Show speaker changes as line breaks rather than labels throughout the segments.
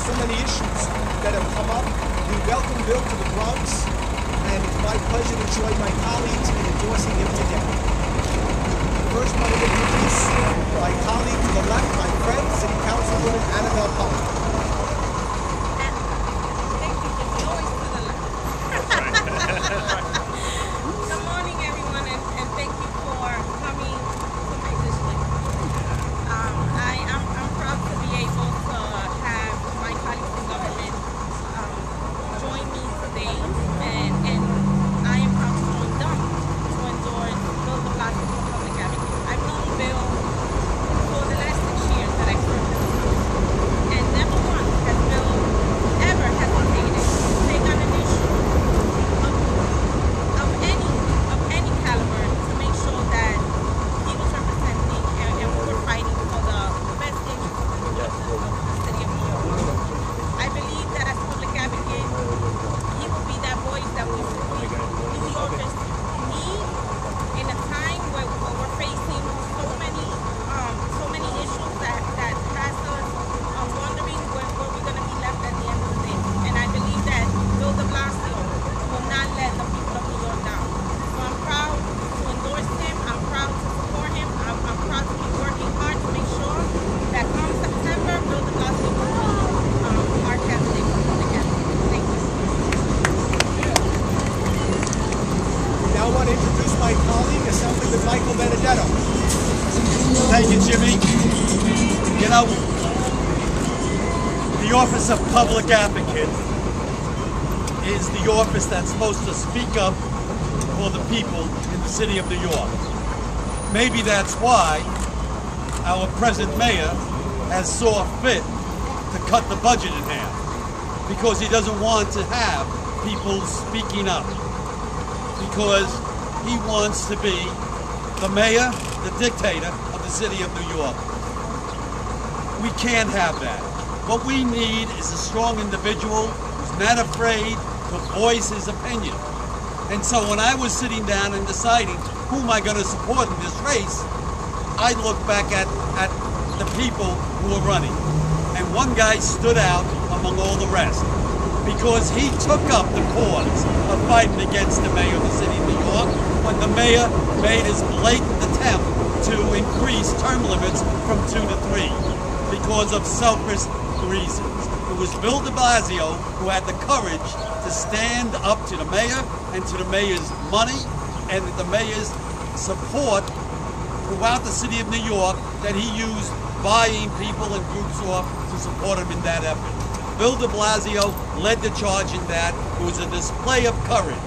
so many issues that have come up. We welcome Bill to the Bronx, and it's my pleasure to join my colleagues in endorsing him today. First, I want to introduce my colleague to the left, my friend, City Councilwoman Annabelle Palmer.
Thank you, Jimmy. Always to the left. Good morning, everyone, and thank you for coming to my district. I'm proud to be able to have my colleagues in government join me today, and I am proud to join them to endorse Bill de Blasio for public advocate. I've known Bill for the last 6 years that I've served him, and never once has Bill ever hesitated to take on an issue of any caliber to make sure that he was representing and we were fighting for the best interests of the city of New York. I believe that as public advocate, he will be that voice that we New Yorkers need in a time where we're facing so many issues that has us wondering where we're going to be left at the end of the day. And I believe that Bill de Blasio will not let the people of New York down. So I'm proud to endorse him. I'm proud to support him. I'm proud to be working hard to make sure that come September, Bill de Blasio will be our candidate for public advocate. Thank you.
Now I want to introduce my colleague, Assemblyman Michael Benedetto.
Thank you, Jimmy. You know, the office of public advocate is the office that's supposed to speak up for the people in the city of New York. Maybe that's why our present mayor has saw fit to cut the budget in half, because he doesn't want to have people speaking up, because he wants to be the mayor, the dictator of the city of New York. We can't have that. What we need is a strong individual who's not afraid to voice his opinion. And so when I was sitting down and deciding who am I going to support in this race, I looked back at the people who were running. And one guy stood out among all the rest, because he took up the cause of fighting against the mayor of the city of New York when the mayor made his blatant attempt to increase term limits from 2 to 3 because of selfish reasons. It was Bill de Blasio who had the courage to stand up to the mayor and to the mayor's money and the mayor's support throughout the city of New York, that he used buying people and groups off to support him in that effort. Bill de Blasio led the charge in that. It was a display of courage.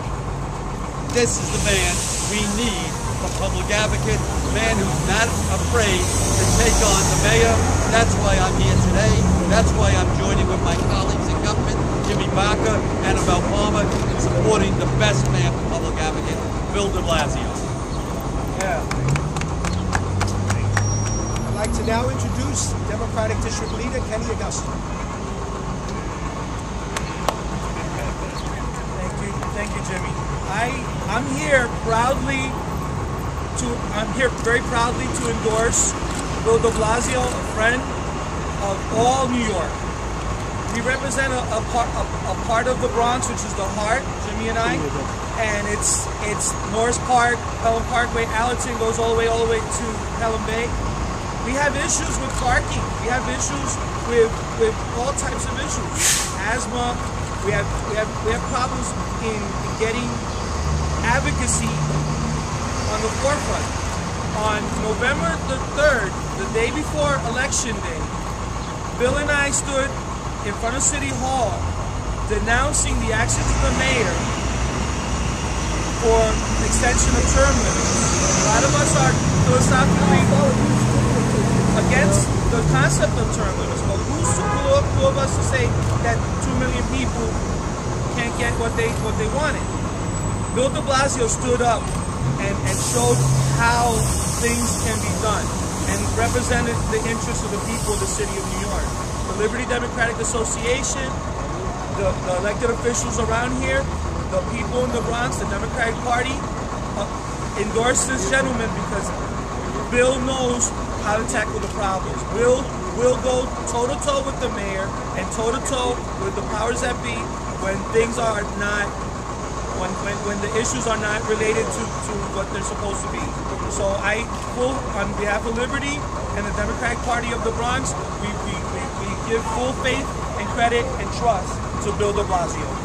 This is the man we need for public advocate, a man who's not afraid to take on the mayor. That's why I'm here today. That's why I'm joining with my colleagues in government, Jimmy Vacca, Annabelle Palmer, in supporting the best man for public advocate, Bill de Blasio.
Yeah. I'd like to now introduce Democratic District Leader Kenny Augusto.
Thank you, Jimmy. I'm here very proudly to endorse Bill de Blasio, a friend of all New York. We represent a part of the Bronx, which is the heart, Jimmy and I, and it's Norris Park, Pelham Parkway, Allerton, goes all the way to Pelham Bay. We have issues with parking. We have issues with all types of issues. Asthma. We have problems in getting advocacy on the forefront. On November the 3rd, the day before Election Day, Bill and I stood in front of City Hall denouncing the actions of the mayor for extension of term limits. A lot of us are philosophically against the concept of term limits, but who of us to say that 2 million people can't get what they wanted? Bill de Blasio stood up and showed how things can be done and represented the interests of the people of the city of New York. The Liberty Democratic Association, the elected officials around here, the people in the Bronx, the Democratic Party, endorsed this gentleman because Bill knows how to tackle the problems. Will go toe-to-toe with the mayor and toe-to-toe with the powers that be when things are not, when the issues are not related to what they're supposed to be. So on behalf of Liberty and the Democratic Party of the Bronx, we give full faith and credit and trust to Bill de Blasio.